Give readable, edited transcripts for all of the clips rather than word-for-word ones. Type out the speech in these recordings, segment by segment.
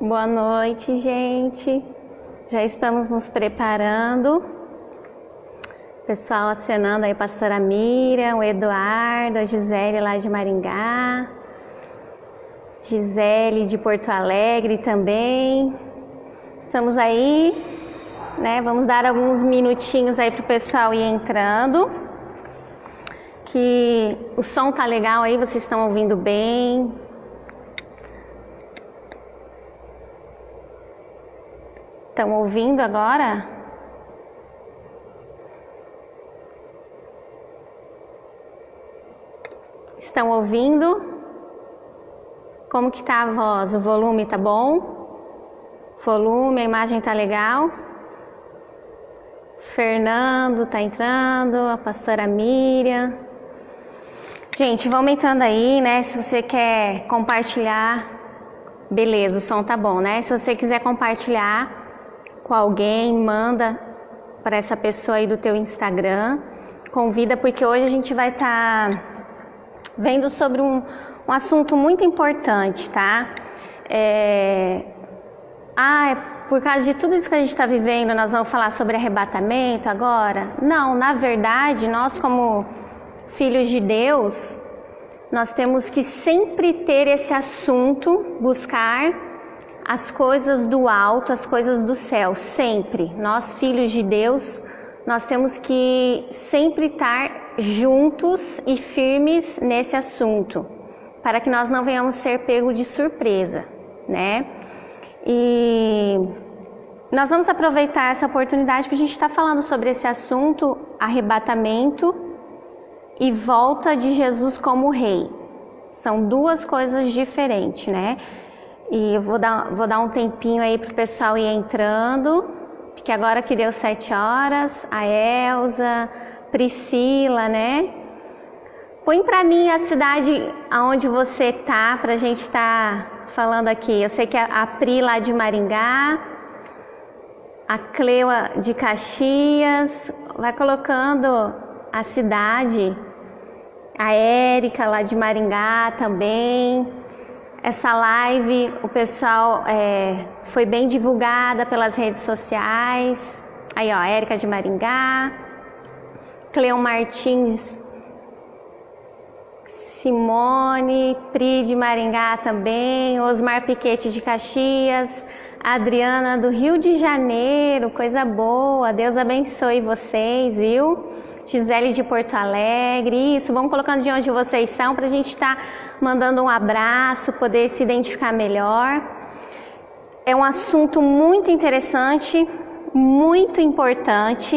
Boa noite, gente. Já estamos nos preparando. Pessoal acenando aí, pastora Miriam, o Eduardo, a Gisele lá de Maringá, Gisele de Porto Alegre também. Estamos aí, né? Vamos dar alguns minutinhos aí pro pessoal ir entrando. Que o som tá legal aí, vocês estão ouvindo bem? Estão ouvindo agora? Estão ouvindo? Como que tá a voz? O volume tá bom? Volume, a imagem tá legal? Fernando tá entrando, a pastora Miriam. Gente, vamos entrando aí, né? Se você quer compartilhar, beleza, o som tá bom, né? Se você quiser compartilhar com alguém, manda para essa pessoa aí do teu Instagram, convida, porque hoje a gente vai estar vendo sobre um assunto muito importante, tá? Por causa de tudo isso que a gente está vivendo, nós vamos falar sobre arrebatamento agora? Não, na verdade, nós como filhos de Deus, nós temos que sempre ter esse assunto, buscar as coisas do alto, as coisas do céu, sempre. Nós, filhos de Deus, nós temos que sempre estar juntos e firmes nesse assunto, para que nós não venhamos ser pegos de surpresa, né? E nós vamos aproveitar essa oportunidade para a gente estar falando sobre esse assunto, arrebatamento e volta de Jesus como rei. São duas coisas diferentes, né? E eu vou dar um tempinho aí pro pessoal ir entrando, porque agora que deu 7 horas, a Elza, Priscila, né? Põe pra mim a cidade aonde você tá, pra gente estar falando aqui. Eu sei que a Pri lá de Maringá, a Cleua de Caxias, vai colocando a cidade, a Érica lá de Maringá também. Essa live, o pessoal foi bem divulgada pelas redes sociais. Aí, ó, Érica de Maringá, Cleo Martins, Simone, Pri de Maringá também, Osmar Piquete de Caxias, Adriana do Rio de Janeiro, coisa boa, Deus abençoe vocês, viu? Gisele de Porto Alegre, isso, vamos colocando de onde vocês são para a gente estar mandando um abraço, poder se identificar melhor. É um assunto muito interessante, muito importante,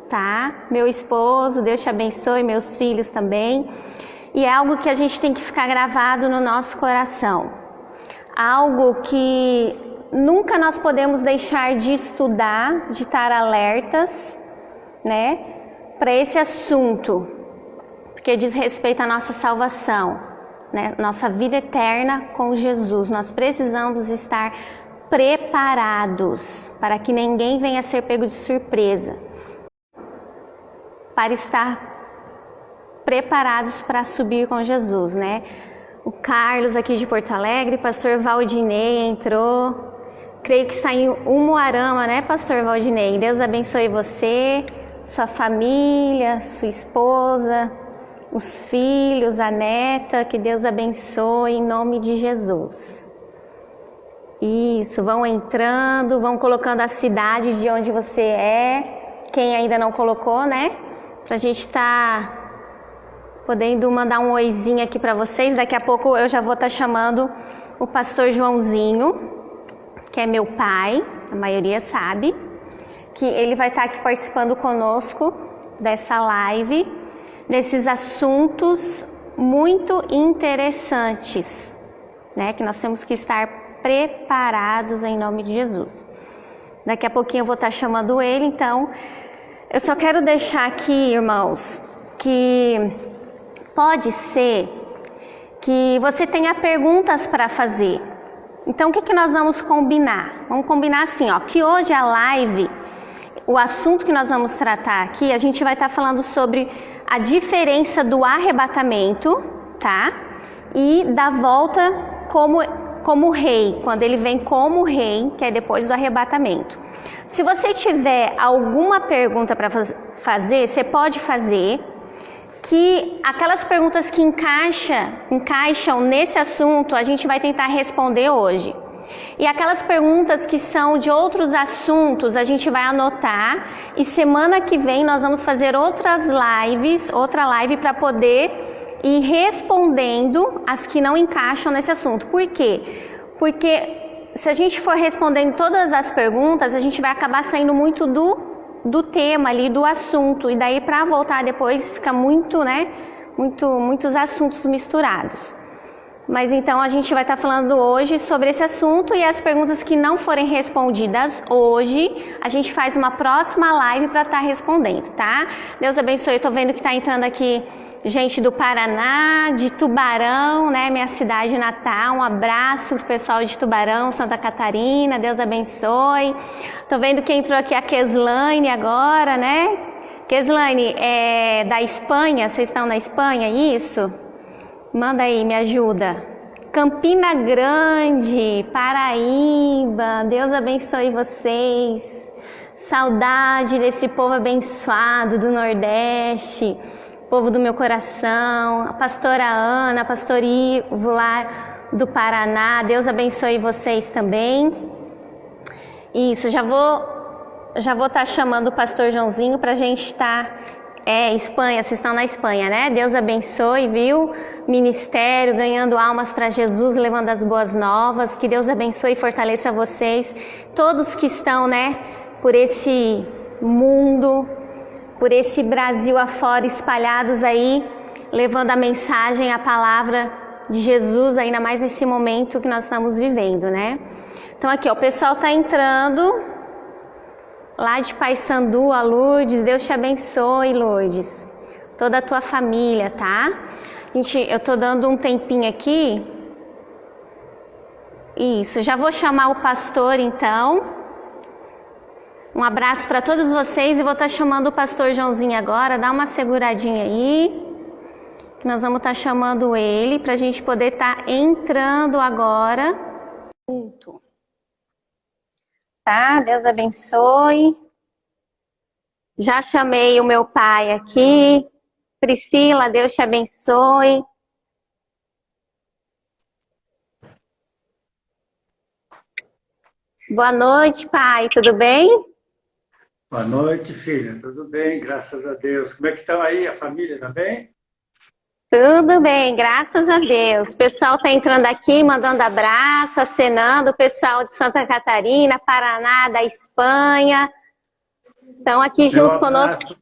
tá? Meu esposo, Deus te abençoe, meus filhos também. E é algo que a gente tem que ficar gravado no nosso coração. Algo que nunca nós podemos deixar de estudar, de estar alertas, né? Para esse assunto, porque diz respeito à nossa salvação, né? Nossa vida eterna com Jesus. Nós precisamos estar preparados para que ninguém venha a ser pego de surpresa, para estar preparados para subir com Jesus, né? O Carlos aqui de Porto Alegre, pastor Valdinei entrou, creio que está em Umuarama, né, pastor Valdinei? Deus abençoe você, sua família, sua esposa, os filhos, a neta, que Deus abençoe em nome de Jesus. Isso, vão entrando, vão colocando a cidade de onde você é, quem ainda não colocou, né? Pra gente estar podendo mandar um oizinho aqui para vocês. Daqui a pouco eu já vou estar chamando o pastor Joãozinho, que é meu pai, a maioria sabe, que ele vai estar aqui participando conosco dessa live, desses assuntos muito interessantes, né? Que nós temos que estar preparados em nome de Jesus. Daqui a pouquinho eu vou estar chamando ele, então eu só quero deixar aqui, irmãos, que pode ser que você tenha perguntas para fazer. Então o que nós vamos combinar? Vamos combinar assim, ó, que hoje a live, o assunto que nós vamos tratar aqui, a gente vai estar falando sobre a diferença do arrebatamento, tá? E da volta como como rei, quando ele vem como rei, que é depois do arrebatamento. Se você tiver alguma pergunta para fazer, você pode fazer, que aquelas perguntas que encaixam nesse assunto, a gente vai tentar responder hoje. E aquelas perguntas que são de outros assuntos, a gente vai anotar, e semana que vem nós vamos fazer outra live para poder ir respondendo as que não encaixam nesse assunto. Por quê? Porque se a gente for respondendo todas as perguntas, a gente vai acabar saindo muito do tema ali, do assunto, e daí para voltar depois fica muitos assuntos misturados. Mas então a gente vai estar falando hoje sobre esse assunto, e as perguntas que não forem respondidas hoje, a gente faz uma próxima live para estar respondendo, tá? Deus abençoe. Eu tô vendo que está entrando aqui gente do Paraná, de Tubarão, né? Minha cidade natal. Um abraço pro pessoal de Tubarão, Santa Catarina. Deus abençoe. Tô vendo que entrou aqui a Keslane agora, né? Keslane, é da Espanha? Vocês estão na Espanha, isso? Manda aí, me ajuda. Campina Grande, Paraíba. Deus abençoe vocês. Saudade desse povo abençoado do Nordeste. Povo do meu coração, a pastora Ana, pastor Ivo lá do Paraná, Deus abençoe vocês também. Isso, já vou estar chamando o pastor Joãozinho para a gente estar, Espanha, vocês estão na Espanha, né? Deus abençoe, viu? Ministério, ganhando almas para Jesus, levando as boas novas, que Deus abençoe e fortaleça vocês, todos que estão, né, por esse mundo, por esse Brasil afora, espalhados aí, levando a mensagem, a palavra de Jesus, ainda mais nesse momento que nós estamos vivendo, né? Então aqui, ó, o pessoal tá entrando, lá de Paysandu, a Lourdes, Deus te abençoe, Lourdes, toda a tua família, tá? Eu tô dando um tempinho aqui, isso, já vou chamar o pastor então. Um abraço para todos vocês, e vou estar chamando o pastor Joãozinho agora. Dá uma seguradinha aí, que nós vamos estar chamando ele para a gente poder estar entrando agora. Tá? Deus abençoe. Já chamei o meu pai aqui. Priscila, Deus te abençoe. Boa noite, pai. Tudo bem? Boa noite, filha. Tudo bem, graças a Deus. Como é que estão aí? A família está bem? Tudo bem, graças a Deus. O pessoal está entrando aqui, mandando abraço, acenando. O pessoal de Santa Catarina, Paraná, da Espanha. Estão aqui junto conosco.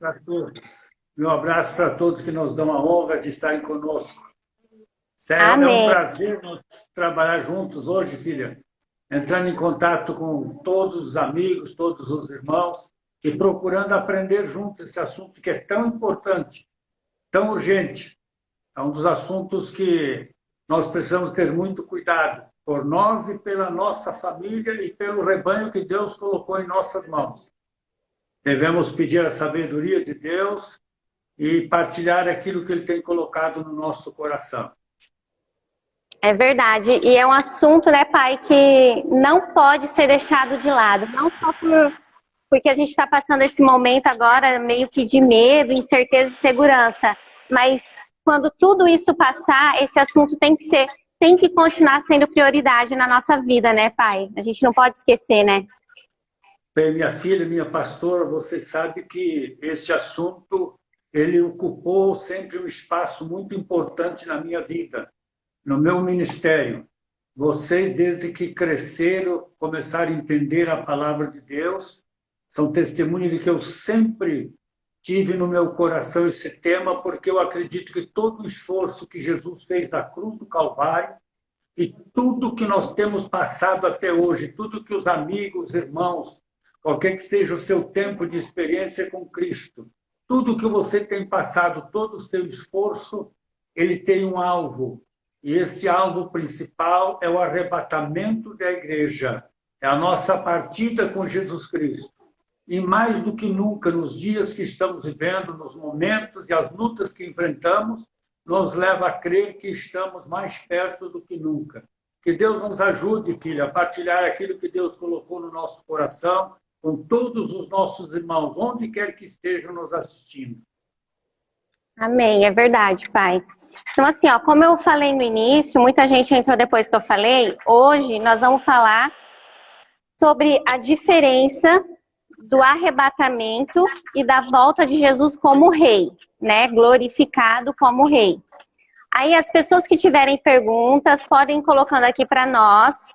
Meu abraço para todos que nos dão a honra de estarem conosco. Sério, Amém. É um prazer nós trabalhar juntos hoje, filha. Entrando em contato com todos os amigos, todos os irmãos, e procurando aprender juntos esse assunto que é tão importante, tão urgente. É um dos assuntos que nós precisamos ter muito cuidado, por nós e pela nossa família e pelo rebanho que Deus colocou em nossas mãos. Devemos pedir a sabedoria de Deus e partilhar aquilo que Ele tem colocado no nosso coração. É verdade, e é um assunto, né, pai, que não pode ser deixado de lado, não só porque a gente está passando esse momento agora meio que de medo, incerteza e segurança, mas quando tudo isso passar, esse assunto tem que continuar sendo prioridade na nossa vida, né, pai? A gente não pode esquecer, né? Bem, minha filha, minha pastora, você sabe que esse assunto, ele ocupou sempre um espaço muito importante na minha vida, no meu ministério. Vocês, desde que cresceram, começaram a entender a palavra de Deus, são testemunhas de que eu sempre tive no meu coração esse tema, porque eu acredito que todo o esforço que Jesus fez na cruz do Calvário e tudo que nós temos passado até hoje, tudo que os amigos, irmãos, qualquer que seja o seu tempo de experiência com Cristo, tudo que você tem passado, todo o seu esforço, ele tem um alvo. E esse alvo principal é o arrebatamento da igreja, é a nossa partida com Jesus Cristo. E mais do que nunca, nos dias que estamos vivendo, nos momentos e as lutas que enfrentamos, nos leva a crer que estamos mais perto do que nunca, Que Deus nos ajude, filha, a partilhar aquilo que Deus colocou no nosso coração com todos os nossos irmãos, onde quer que estejam nos assistindo. Amém, é verdade, Pai. Então, assim, ó, como eu falei no início, muita gente entrou depois que eu falei, hoje nós vamos falar sobre a diferença do arrebatamento e da volta de Jesus como rei, né? Glorificado como rei. Aí as pessoas que tiverem perguntas podem ir colocando aqui para nós.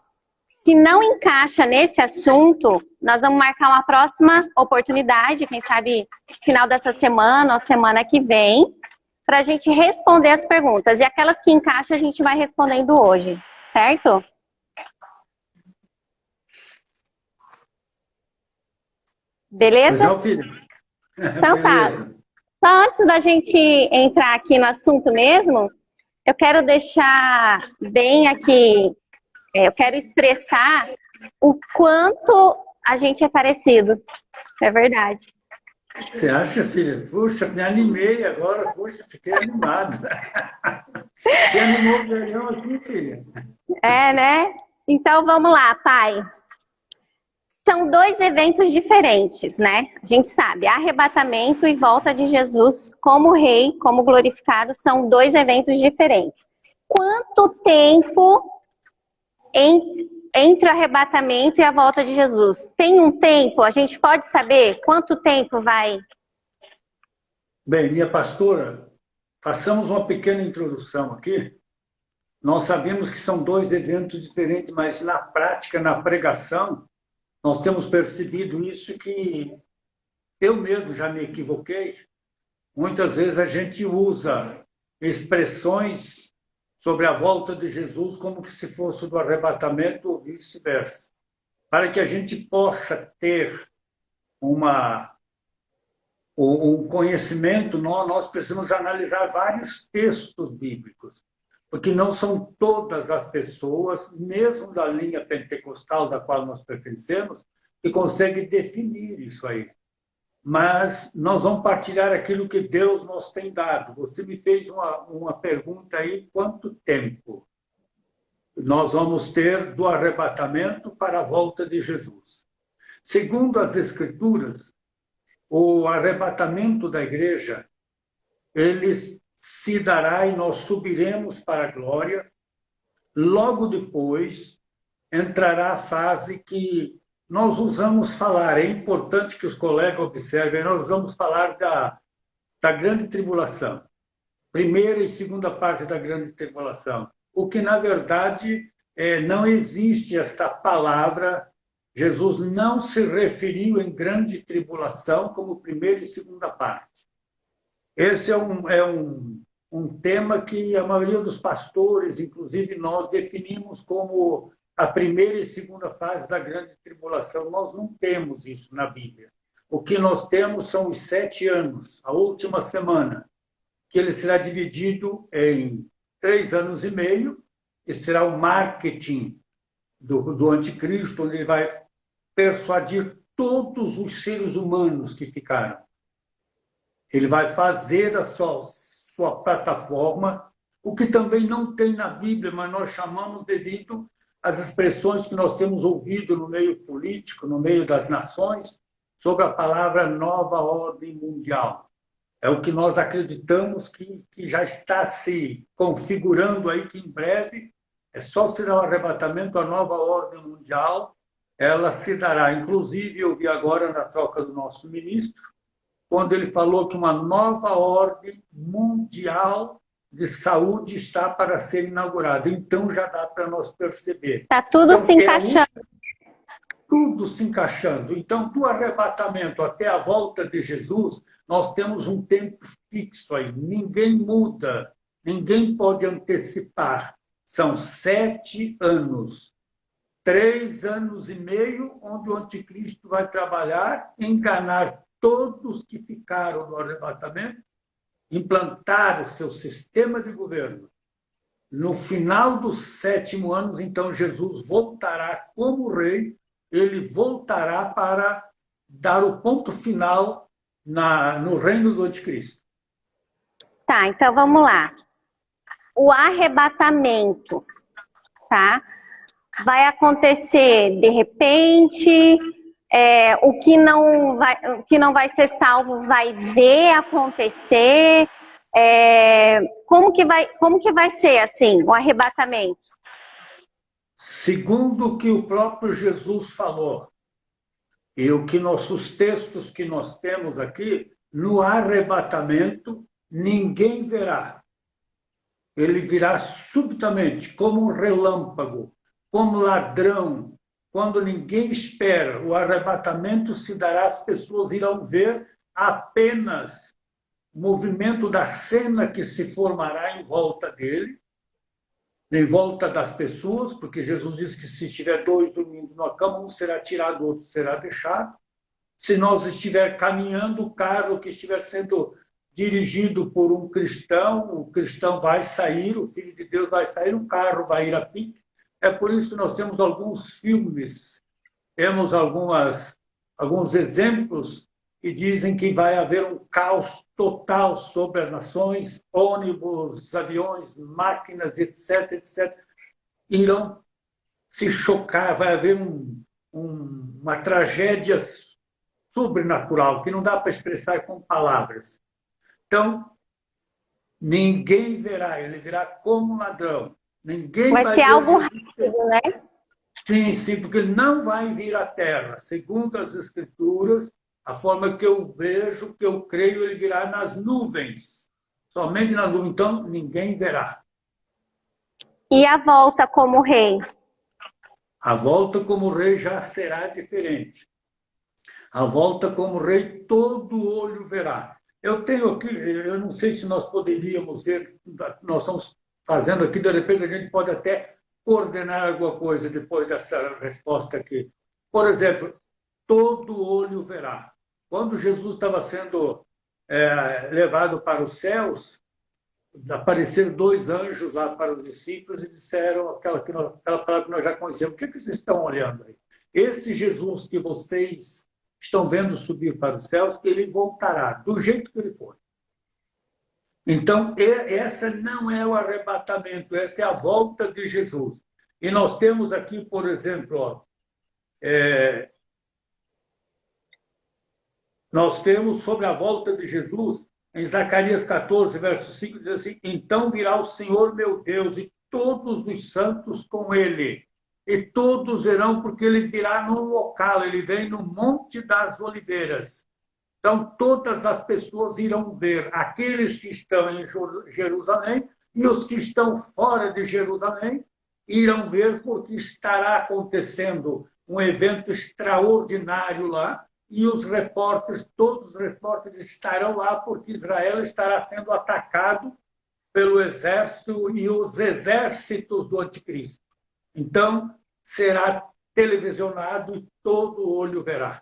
Se não encaixa nesse assunto, nós vamos marcar uma próxima oportunidade, quem sabe final dessa semana ou semana que vem, para a gente responder as perguntas. E aquelas que encaixam a gente vai respondendo hoje, certo? Beleza? Pois não, filha? Então tá. Beleza. Só antes da gente entrar aqui no assunto mesmo, eu quero deixar bem aqui, eu quero expressar o quanto a gente é parecido. É verdade. Você acha, filha? Puxa, me animei agora. Puxa, fiquei animado. Você animou o velhão aqui, filha? É, né? Então vamos lá, pai. São dois eventos diferentes, né? A gente sabe, arrebatamento e volta de Jesus como rei, como glorificado, são dois eventos diferentes. Quanto tempo entre o arrebatamento e a volta de Jesus? Tem um tempo? A gente pode saber quanto tempo vai? Bem, minha pastora, façamos uma pequena introdução aqui. Nós sabemos que são dois eventos diferentes, mas na prática, na pregação, nós temos percebido isso, que eu mesmo já me equivoquei. Muitas vezes a gente usa expressões sobre a volta de Jesus como se fosse do arrebatamento ou vice-versa. Para que a gente possa ter um conhecimento, nós precisamos analisar vários textos bíblicos, porque não são todas as pessoas, mesmo da linha pentecostal da qual nós pertencemos, que conseguem definir isso aí. Mas nós vamos partilhar aquilo que Deus nos tem dado. Você me fez uma pergunta aí, quanto tempo nós vamos ter do arrebatamento para a volta de Jesus? Segundo as Escrituras, o arrebatamento da igreja, ele se dará e nós subiremos para a glória. Logo depois, entrará a fase que nós usamos falar, é importante que os colegas observem, nós vamos falar da grande tribulação, primeira e segunda parte da grande tribulação, o que, na verdade, não existe esta palavra. Jesus não se referiu em grande tribulação como primeira e segunda parte. Esse é um tema que a maioria dos pastores, inclusive nós, definimos como a primeira e segunda fase da grande tribulação. Nós não temos isso na Bíblia. O que nós temos são os 7 anos, a última semana, que ele será dividido em 3 anos e meio, que será o marketing do anticristo, onde ele vai persuadir todos os seres humanos que ficaram. Ele vai fazer a sua plataforma, o que também não tem na Bíblia, mas nós chamamos devido às expressões que nós temos ouvido no meio político, no meio das nações, sobre a palavra nova ordem mundial. É o que nós acreditamos que já está se configurando aí, que em breve é só se dar o arrebatamento, a nova ordem mundial, ela se dará. Inclusive, eu vi agora na troca do nosso ministro, quando ele falou que uma nova ordem mundial de saúde está para ser inaugurada. Então, já dá para nós perceber. Está tudo se encaixando. Tudo se encaixando. Então, do arrebatamento até a volta de Jesus, nós temos um tempo fixo aí. Ninguém muda, ninguém pode antecipar. São 7 anos. 3 anos e meio, onde o anticristo vai trabalhar, enganar todos que ficaram no arrebatamento, implantar o seu sistema de governo. No final dos 7º anos, então, Jesus voltará como rei, ele voltará para dar o ponto final no reino do anticristo. Tá, então vamos lá. O arrebatamento, tá? vai acontecer de repente, o que não vai ser salvo vai ver acontecer. Como que vai ser assim, o arrebatamento? Segundo o que o próprio Jesus falou, e o que nossos textos que nós temos aqui, no arrebatamento, ninguém verá. Ele virá subitamente, como um relâmpago, como ladrão, quando ninguém espera. O arrebatamento se dará, as pessoas irão ver apenas o movimento da cena que se formará em volta dele, em volta das pessoas, porque Jesus disse que se tiver dois dormindo numa cama, um será tirado, o outro será deixado. Se nós estiver caminhando, o carro que estiver sendo dirigido por um cristão, o cristão vai sair, o Filho de Deus vai sair, o carro vai ir a pique. É por isso que nós temos alguns filmes, temos alguns exemplos que dizem que vai haver um caos total sobre as nações, ônibus, aviões, máquinas, etc., etc., irão se chocar, vai haver uma tragédia sobrenatural, que não dá para expressar com palavras. Então, ninguém verá, ele virá como um ladrão. Ninguém vai ser algo rápido, né? Sim, sim, porque ele não vai vir à Terra. Segundo as Escrituras, a forma que eu vejo, que eu creio, ele virá nas nuvens. Somente nas nuvens. Então, ninguém verá. E a volta como rei? A volta como rei já será diferente. A volta como rei, todo olho verá. Eu tenho aqui, eu não sei se nós poderíamos ver, nós estamos fazendo aqui, de repente a gente pode até coordenar alguma coisa depois dessa resposta aqui. Por exemplo, todo olho verá. Quando Jesus estava sendo levado para os céus, apareceram dois anjos lá para os discípulos e disseram aquela palavra que nós já conhecemos. O que vocês estão olhando aí? Esse Jesus que vocês estão vendo subir para os céus, que ele voltará do jeito que ele foi. Então, essa não é o arrebatamento, essa é a volta de Jesus. E nós temos aqui, por exemplo, nós temos sobre a volta de Jesus, em Zacarias 14, verso 5, diz assim: então virá o Senhor meu Deus e todos os santos com ele. E todos verão, porque ele virá num local, ele vem no Monte das Oliveiras. Então, todas as pessoas irão ver, aqueles que estão em Jerusalém e os que estão fora de Jerusalém irão ver, porque estará acontecendo um evento extraordinário lá, e os repórteres, todos os repórteres estarão lá, porque Israel estará sendo atacado pelo exército e os exércitos do anticristo. Então, será televisionado e todo olho verá.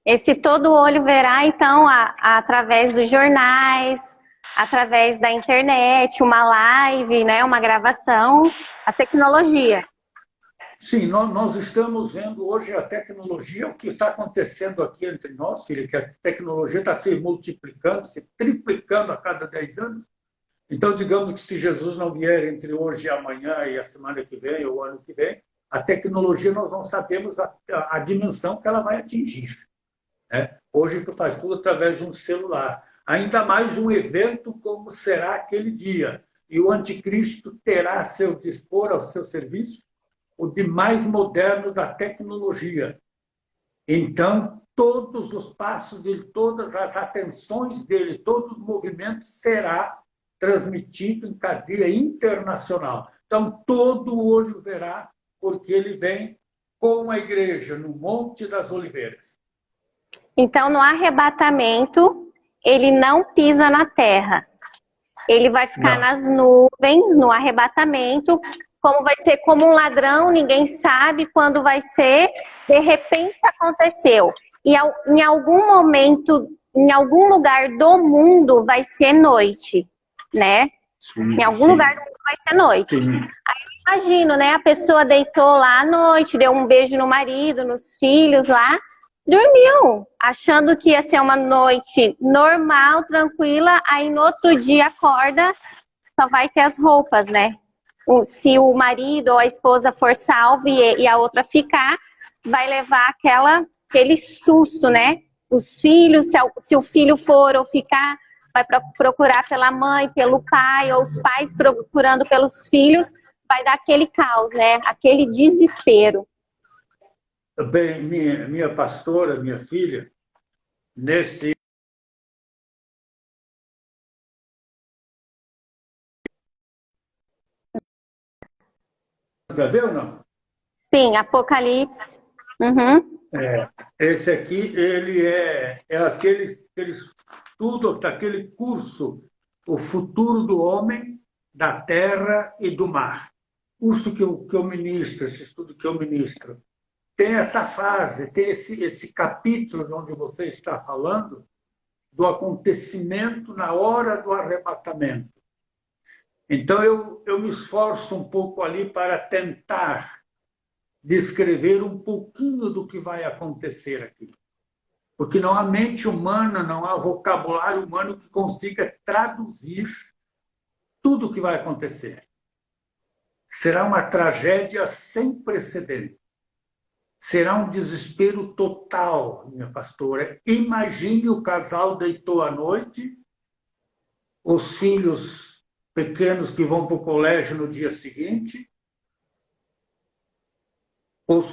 Esse todo olho verá, então, através dos jornais, através da internet, uma live, né, uma gravação, a tecnologia. Sim, nós estamos vendo hoje a tecnologia, o que está acontecendo aqui entre nós, filho, que a tecnologia está se multiplicando, se triplicando a cada 10 anos. Então, digamos que se Jesus não vier entre hoje e amanhã e a semana que vem ou o ano que vem, a tecnologia nós não sabemos a dimensão que ela vai atingir. Né? Hoje tu faz tudo através de um celular. Ainda mais um evento como será aquele dia. E o anticristo terá a seu dispor, ao seu serviço, o de mais moderno da tecnologia. Então, todos os passos dele, todas as atenções dele, todo o movimento será transmitido em cadeia internacional. Então, todo olho verá, porque ele vem com a igreja no Monte das Oliveiras. Então, no arrebatamento, ele não pisa na terra. Ele vai ficar nas nuvens, no arrebatamento. Como vai ser como um ladrão, ninguém sabe quando vai ser. De repente aconteceu. E em algum momento, em algum lugar do mundo vai ser noite, né? Sim, em algum lugar do mundo vai ser noite. Sim. Aí eu imagino, né? A pessoa deitou lá à noite, deu um beijo no marido, nos filhos lá, dormiu, achando que ia ser uma noite normal, tranquila. Aí no outro dia acorda, só vai ter as roupas, né? se o marido ou a esposa for salvo e a outra ficar, vai levar aquele susto, né? Os filhos, se o filho for ou ficar, vai procurar pela mãe, pelo pai, ou os pais procurando pelos filhos, vai dar aquele caos, né? Aquele desespero. Bem, minha pastora, minha filha, nesse... Já viu ou não? Sim, Apocalipse. Uhum. Esse aqui, ele é aquele estudo, daquele curso, O Futuro do Homem, da Terra e do Mar. Curso que eu ministro, esse estudo que eu ministro. Tem essa fase, tem esse capítulo onde você está falando do acontecimento na hora do arrebatamento. Então, eu me esforço um pouco ali para tentar descrever um pouquinho do que vai acontecer aqui. Porque não há mente humana, não há vocabulário humano que consiga traduzir tudo o que vai acontecer. Será uma tragédia sem precedente. Será um desespero total, minha pastora. Imagine o casal deitou à noite, os filhos pequenos que vão para o colégio no dia seguinte, o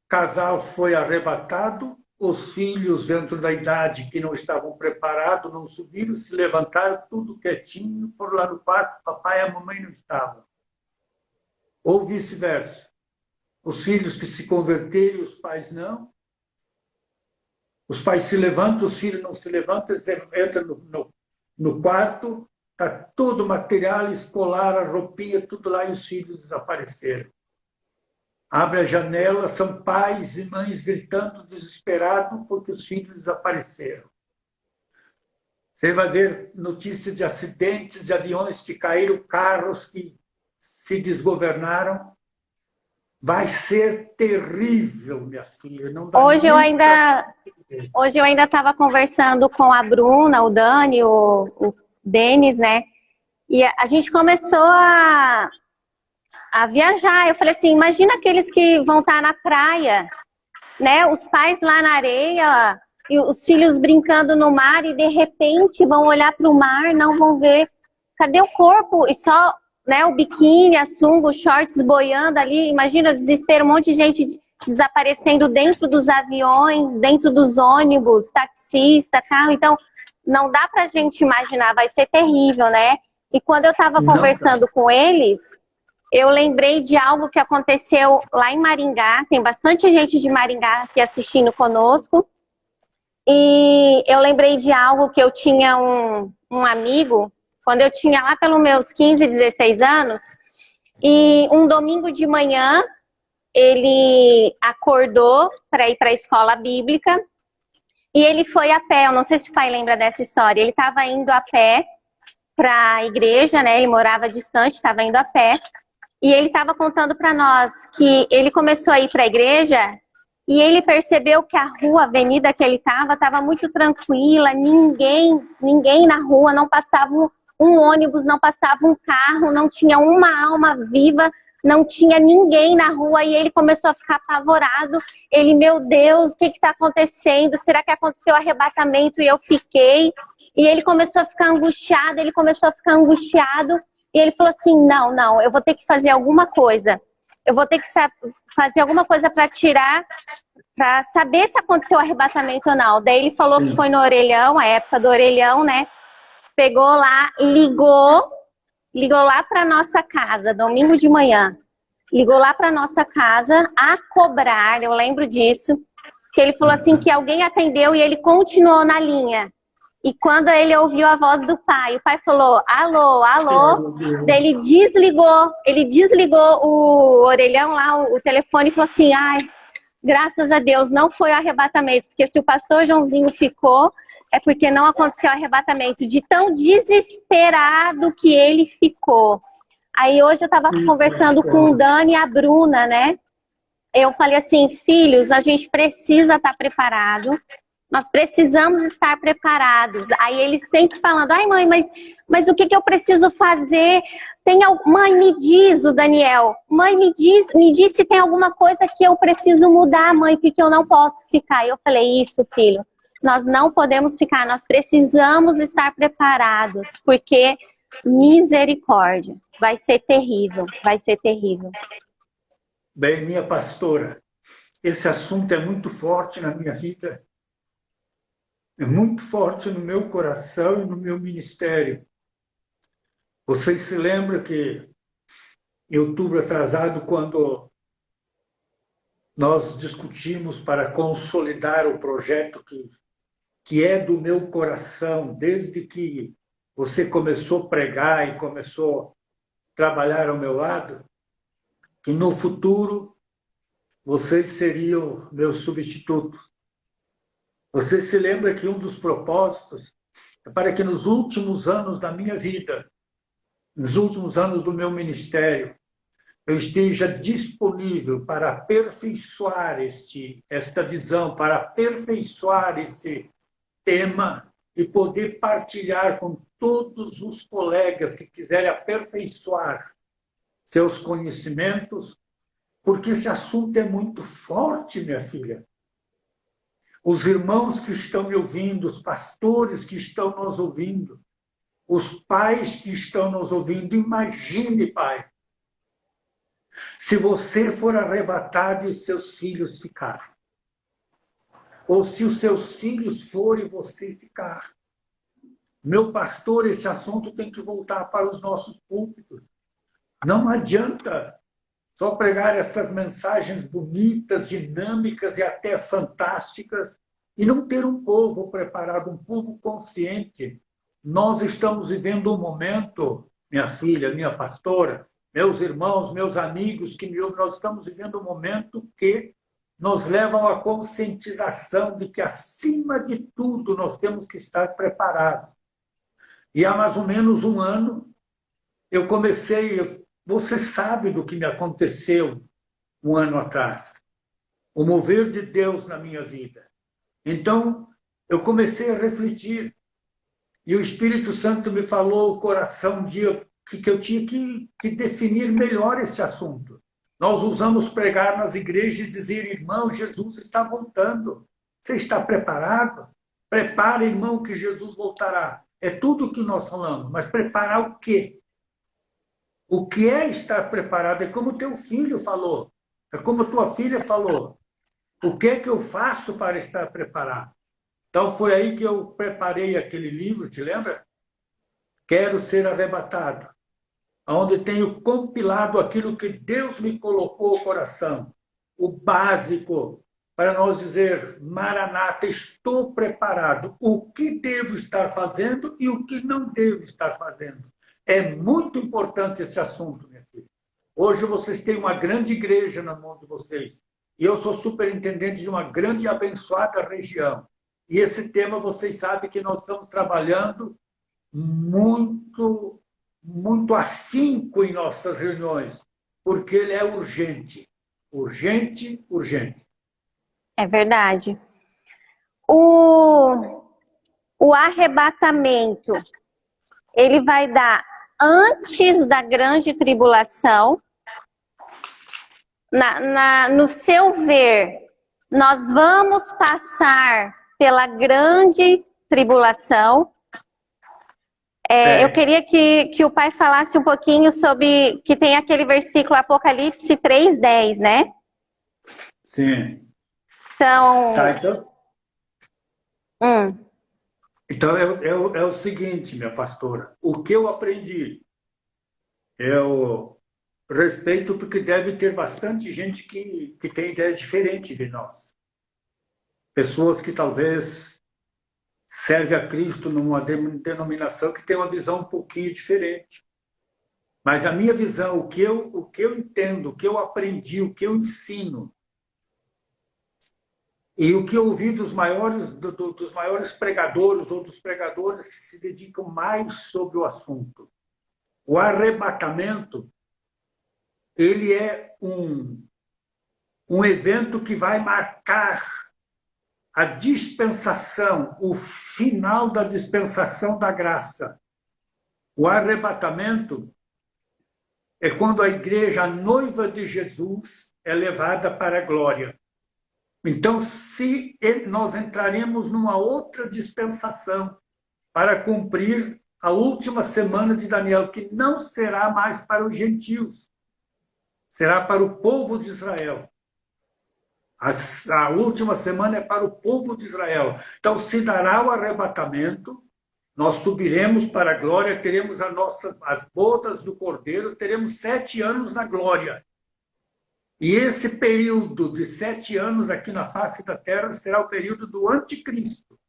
casal foi arrebatado, os filhos, dentro da idade que não estavam preparados, não subiram, se levantaram, tudo quietinho, foram lá no quarto, papai e a mamãe não estavam. Ou vice-versa. Os filhos que se converterem, os pais não. Os pais se levantam, os filhos não se levantam, eles entram no quarto, está todo o material escolar, a roupinha, tudo lá, e os filhos desapareceram. Abre a janela, são pais e mães gritando desesperados porque os filhos desapareceram. Você vai ver notícias de acidentes, de aviões que caíram, carros que se desgovernaram. Vai ser terrível, minha filha. Não dá Hoje eu ainda estava conversando com a Bruna, o Dani, o Denis, né? E a gente começou a viajar. Eu falei assim, imagina aqueles que vão estar na praia, né? Os pais lá na areia e os filhos brincando no mar e de repente vão olhar para o mar, não vão ver. Cadê o corpo? E só, né, o biquíni, a sunga, os shorts boiando ali. Imagina o desespero, um monte de gente desaparecendo dentro dos aviões, dentro dos ônibus, taxista, carro. Então, não dá pra gente imaginar, vai ser terrível, né? E quando eu estava conversando com eles, eu lembrei de algo que aconteceu lá em Maringá. Tem bastante gente de Maringá aqui assistindo conosco. E eu lembrei de algo que eu tinha um amigo, quando eu tinha lá pelos meus 15, 16 anos, e um domingo de manhã, ele acordou para ir para a escola bíblica, e ele foi a pé. Eu não sei se o pai lembra dessa história. Ele estava indo a pé para a igreja, né? Ele morava distante, estava indo a pé. E ele estava contando para nós que ele começou a ir para a igreja e ele percebeu que a rua, a avenida que ele estava muito tranquila, ninguém na rua, não passava um ônibus, não passava um carro, não tinha uma alma viva, não tinha ninguém na rua. E ele começou a ficar apavorado. Ele, meu Deus, o que está acontecendo? Será que aconteceu o arrebatamento? E eu fiquei. E ele começou a ficar angustiado, E ele falou assim, não, eu vou ter que fazer alguma coisa. Eu vou ter que fazer alguma coisa para tirar, para saber se aconteceu o arrebatamento ou não. Daí ele falou que foi no orelhão, a época do orelhão, né? Pegou lá, ligou lá para nossa casa, domingo de manhã. Ligou lá para nossa casa a cobrar, eu lembro disso. Que ele falou assim que alguém atendeu e ele continuou na linha. E quando ele ouviu a voz do pai, o pai falou, alô, alô. Daí ele desligou o orelhão lá, o telefone, e falou assim, ai, graças a Deus, não foi o arrebatamento. Porque se o pastor Joãozinho ficou, é porque não aconteceu o arrebatamento. De tão desesperado que ele ficou. Aí hoje eu estava conversando com o Dani e a Bruna, né? Eu falei assim, filhos, a gente precisa estar preparado. Nós precisamos estar preparados. Aí ele sempre falando, ai mãe, mas o que que eu preciso fazer? Mãe, me diz, o Daniel. Mãe, me diz se tem alguma coisa que eu preciso mudar, mãe, porque eu não posso ficar. Eu falei, isso, filho. Nós não podemos ficar, nós precisamos estar preparados, porque misericórdia, vai ser terrível, vai ser terrível. Bem, minha pastora, esse assunto é muito forte na minha vida, é muito forte no meu coração e no meu ministério. Vocês se lembram que em outubro atrasado, quando nós discutimos para consolidar o projeto que é do meu coração, desde que você começou a pregar e começou a trabalhar ao meu lado, que no futuro vocês seriam meus substitutos. Você se lembra que um dos propósitos é para que nos últimos anos da minha vida, nos últimos anos do meu ministério, eu esteja disponível para aperfeiçoar esta visão, para aperfeiçoar esse tema e poder partilhar com todos os colegas que quiserem aperfeiçoar seus conhecimentos, porque esse assunto é muito forte, minha filha. Os irmãos que estão me ouvindo, os pastores que estão nos ouvindo, os pais que estão nos ouvindo, imagine, pai, se você for arrebatado e seus filhos ficarem, ou se os seus filhos forem e você ficar. Meu pastor, esse assunto tem que voltar para os nossos púlpitos. Não adianta só pregar essas mensagens bonitas, dinâmicas e até fantásticas e não ter um povo preparado, um povo consciente. Nós estamos vivendo um momento, minha filha, minha pastora, meus irmãos, meus amigos que me ouvem, nós estamos vivendo um momento que nos levam à conscientização de que, acima de tudo, nós temos que estar preparados. E há mais ou menos um ano, eu comecei, você sabe do que me aconteceu um ano atrás, o mover de Deus na minha vida. Então, eu comecei a refletir, e o Espírito Santo me falou o coração um dia que eu tinha que definir melhor esse assunto. Nós usamos pregar nas igrejas e dizer, irmão, Jesus está voltando. Você está preparado? Prepare, irmão, que Jesus voltará. É tudo o que nós falamos, mas preparar o quê? O que é estar preparado? É como teu filho falou, é como tua filha falou. O que é que eu faço para estar preparado? Então foi aí que eu preparei aquele livro, te lembra? Quero ser arrebatado, onde tenho compilado aquilo que Deus me colocou no coração, o básico, para nós dizer, Maranata, estou preparado. O que devo estar fazendo e o que não devo estar fazendo. É muito importante esse assunto, minha filha. Hoje vocês têm uma grande igreja na mão de vocês. E eu sou superintendente de uma grande e abençoada região. E esse tema, vocês sabem que nós estamos trabalhando muito afinco em nossas reuniões, porque ele é urgente. Urgente, urgente. É verdade. O arrebatamento, ele vai dar antes da grande tribulação. No seu ver, nós vamos passar pela grande tribulação. Eu queria que o pai falasse um pouquinho sobre, que tem aquele versículo Apocalipse 3:10, né? Sim. Então... Tá, então é o seguinte, minha pastora, o que eu aprendi, eu respeito porque deve ter bastante gente que tem ideias diferentes de nós. Pessoas que talvez servem a Cristo numa denominação que tem uma visão um pouquinho diferente. Mas a minha visão, o que eu entendo, o que eu aprendi, o que eu ensino, e o que eu ouvi dos maiores pregadores ou dos pregadores que se dedicam mais sobre o assunto. O arrebatamento, ele é um evento que vai marcar a dispensação, o final da dispensação da graça. O arrebatamento é quando a igreja, a noiva de Jesus, é levada para a glória. Então, se nós entraremos numa outra dispensação para cumprir a última semana de Daniel, que não será mais para os gentios, será para o povo de Israel. A última semana é para o povo de Israel. Então, se dará o arrebatamento, nós subiremos para a glória, teremos as bodas do Cordeiro, teremos 7 anos na glória. E esse período de 7 anos aqui na face da terra será o período do anticristo,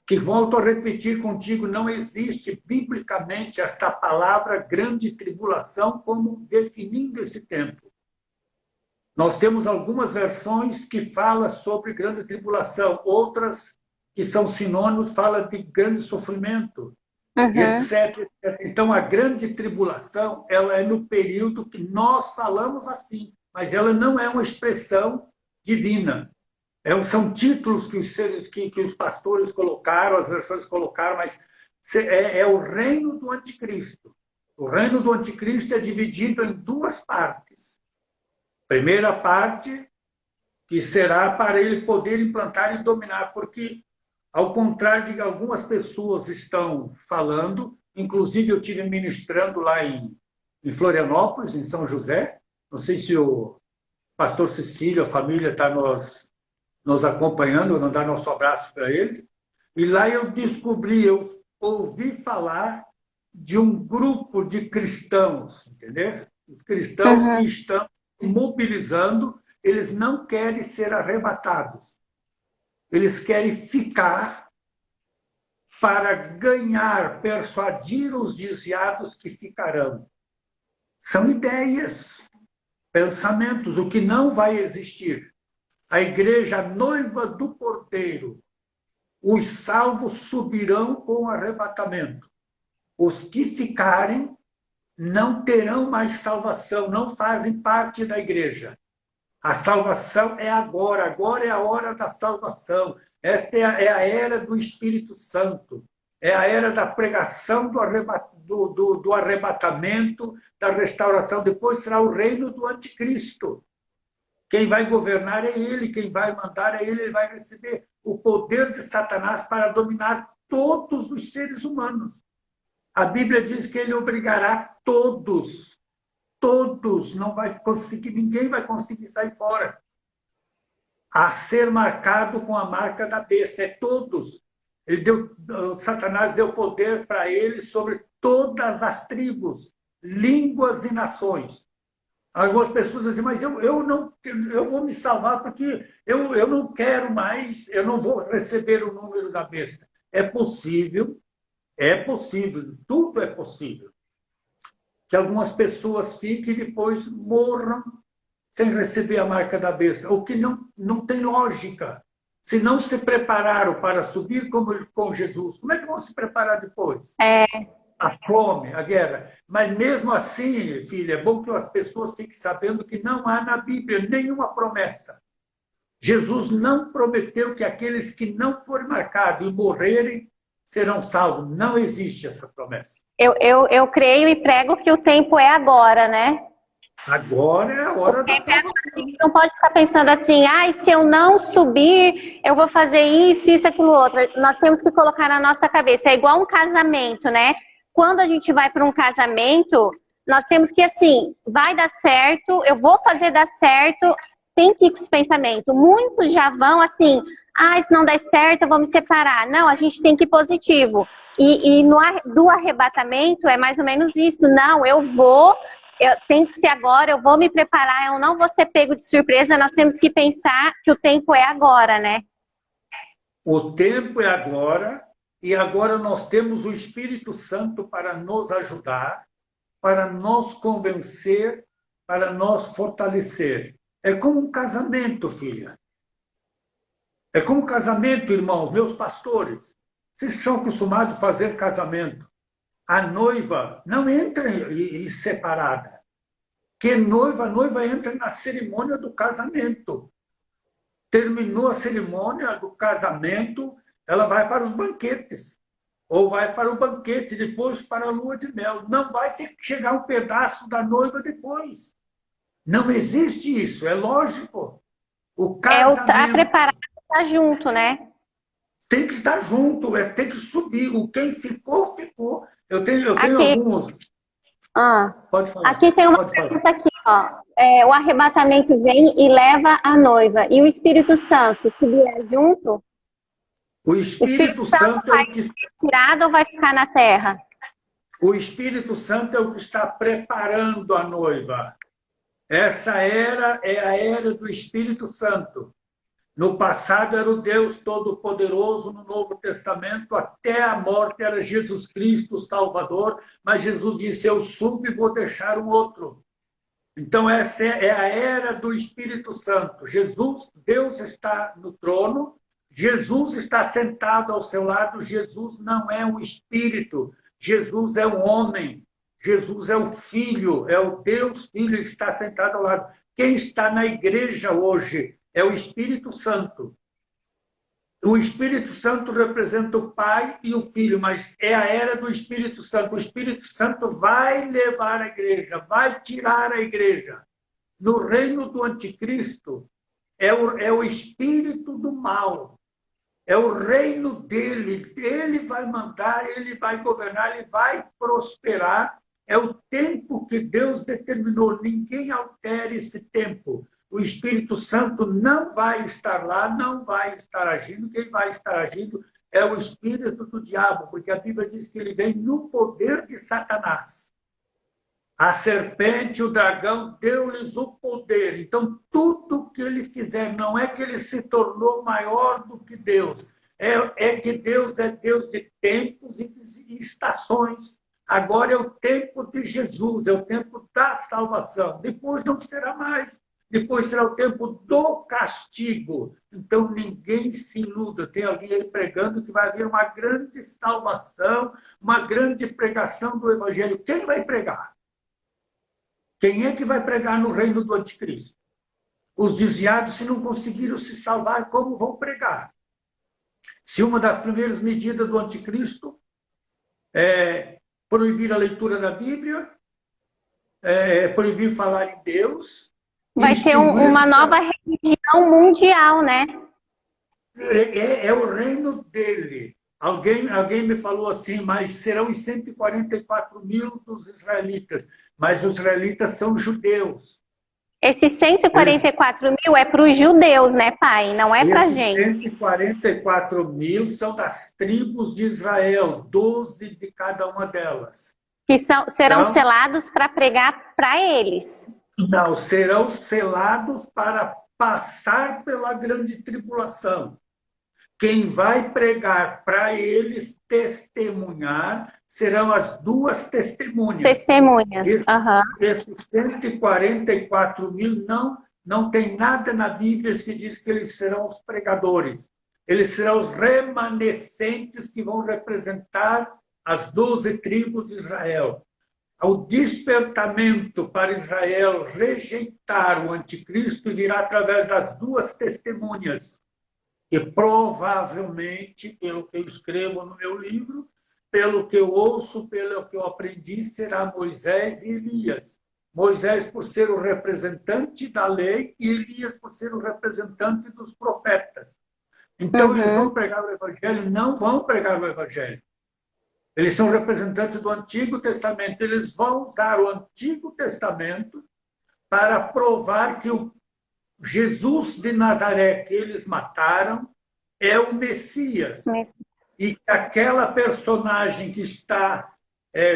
que, volto a repetir contigo, não existe biblicamente esta palavra grande tribulação como definindo esse tempo. Nós temos algumas versões que falam sobre grande tribulação, outras que são sinônimos falam de grande sofrimento, etc, etc. Então, a grande tribulação, ela é no período que nós falamos assim, mas ela não é uma expressão divina. São títulos que os pastores colocaram, as versões colocaram, mas é o reino do anticristo. O reino do anticristo é dividido em 2 partes. Primeira parte, que será para ele poder implantar e dominar, porque, ao contrário de que algumas pessoas estão falando, inclusive eu estive ministrando lá em Florianópolis, em São José, não sei se o pastor Cecílio, a família, está nos acompanhando, vou mandar nosso abraço para eles, e lá eu ouvi falar de um grupo de cristãos, entendeu? Os cristãos que estão mobilizando, eles não querem ser arrebatados. Eles querem ficar para ganhar, persuadir os desviados que ficarão. São ideias, pensamentos, o que não vai existir. A igreja noiva do Cordeiro, os salvos subirão com o arrebatamento. Os que ficarem não terão mais salvação, não fazem parte da igreja. A salvação é agora é a hora da salvação. Esta é a era do Espírito Santo, é a era da pregação do arrebatamento, da restauração. Depois será o reino do anticristo. Quem vai governar é ele, quem vai mandar é ele, ele vai receber o poder de Satanás para dominar todos os seres humanos. A Bíblia diz que ele obrigará todos, não vai conseguir, ninguém vai conseguir sair fora, a ser marcado com a marca da besta, é todos. Satanás deu poder para ele sobre todas as tribos, línguas e nações. Algumas pessoas dizem, mas eu vou me salvar porque eu não quero mais, eu não vou receber o número da besta. É possível, tudo é possível. Que algumas pessoas fiquem e depois morram sem receber a marca da besta, o que não tem lógica. Se não se prepararam para subir com Jesus, como é que vão se preparar depois? A fome, a guerra. Mas mesmo assim, filha, é bom que as pessoas fiquem sabendo que não há na Bíblia nenhuma promessa. Jesus não prometeu que aqueles que não forem marcados e morrerem serão salvos. Não existe essa promessa. Eu creio e prego que o tempo é agora, né? Agora é a hora da salvação. Não pode ficar pensando assim, se eu não subir, eu vou fazer isso, aquilo, outro. Nós temos que colocar na nossa cabeça. É igual um casamento, né? Quando a gente vai para um casamento, nós temos que, assim, vai dar certo, eu vou fazer dar certo, tem que ir com esse pensamento. Muitos já vão assim, se não der certo, eu vou me separar. Não, a gente tem que ir positivo. E do arrebatamento é mais ou menos isso. Não, tem que ser agora, eu vou me preparar, eu não vou ser pego de surpresa. Nós temos que pensar que o tempo é agora, né? O tempo é agora, e agora nós temos o Espírito Santo para nos ajudar, para nos convencer, para nos fortalecer. É como um casamento, filha. É como um casamento, irmãos, meus pastores. Vocês são acostumados a fazer casamento. A noiva não entra separada. A noiva entra na cerimônia do casamento. terminou a cerimônia do casamento, ela vai para os banquetes. Ou vai para o banquete, depois para a lua de mel. Não vai chegar um pedaço da noiva depois. Não existe isso, é lógico. O A casamento preparada está junto, né? tem que estar junto, tem que subir. O quem ficou, ficou. Eu tenho Aqui, alguns. Pode falar, aqui tem uma pode falar. pergunta aqui, ó. O arrebatamento vem e leva a noiva. E o Espírito Santo, se vier junto, O o Espírito Espírito Santo Santo é vai o que ser tirado ou vai ficar na terra? O Espírito Santo é o que está preparando a noiva. Essa era é a era do Espírito Santo. No passado era o Deus Todo-Poderoso, no Novo Testamento, até a morte era Jesus Cristo, o Salvador, mas Jesus disse, eu subo e vou deixar um outro. Então, essa é a era do Espírito Santo. Jesus, Deus está no trono, Jesus está sentado ao seu lado, Jesus não é um espírito, Jesus é um homem, Jesus é o Filho, é o Deus Filho, está sentado ao lado. Quem está na igreja hoje é o Espírito Santo. O Espírito Santo representa o Pai e o Filho, mas é a era do Espírito Santo. O Espírito Santo vai levar a igreja, vai tirar a igreja. No reino do anticristo, é o espírito do mal. É o reino dele. Ele vai mandar, ele vai governar, ele vai prosperar. É o tempo que Deus determinou. Ninguém altere esse tempo. O Espírito Santo não vai estar lá, não vai estar agindo. Quem vai estar agindo é o espírito do diabo, porque a Bíblia diz que ele vem no poder de Satanás. A serpente, o dragão, deu-lhes o poder. Então, tudo que ele fizer, não é que ele se tornou maior do que Deus. É que Deus é Deus de tempos e de estações. Agora é o tempo de Jesus, é o tempo da salvação. Depois não será mais. Depois será o tempo do castigo. Então, ninguém se iluda. Tem alguém aí pregando que vai haver uma grande salvação, uma grande pregação do Evangelho. Quem vai pregar? Quem é que vai pregar no reino do anticristo? Os desviados, se não conseguiram se salvar, como vão pregar? Se uma das primeiras medidas do anticristo é proibir a leitura da Bíblia, proibir falar em Deus... Vai ter uma nova religião mundial, né? É o reino dele. Alguém me falou assim, mas serão os 144 mil dos israelitas. Mas os israelitas são judeus. Esses 144 mil é para os judeus, né, pai? Não é para a gente. 144 mil são das tribos de Israel, 12 de cada uma delas. Que serão selados para pregar para eles. Não, serão selados para passar pela grande tribulação. Quem vai pregar para eles testemunhar serão as duas testemunhas. Testemunhas. Esses 144 mil não tem nada na Bíblia que diz que eles serão os pregadores. Eles serão os remanescentes que vão representar as 12 tribos de Israel. O despertamento para Israel rejeitar o anticristo virá através das duas testemunhas, que provavelmente, pelo que eu escrevo no meu livro, pelo que eu ouço, pelo que eu aprendi, será Moisés e Elias. Moisés por ser o representante da lei e Elias por ser o representante dos profetas. Então, eles vão pregar o Evangelho? Não vão pregar o Evangelho. Eles são representantes do Antigo Testamento. Eles vão usar o Antigo Testamento para provar que o Jesus de Nazaré que eles mataram é o Messias. E que aquela personagem que está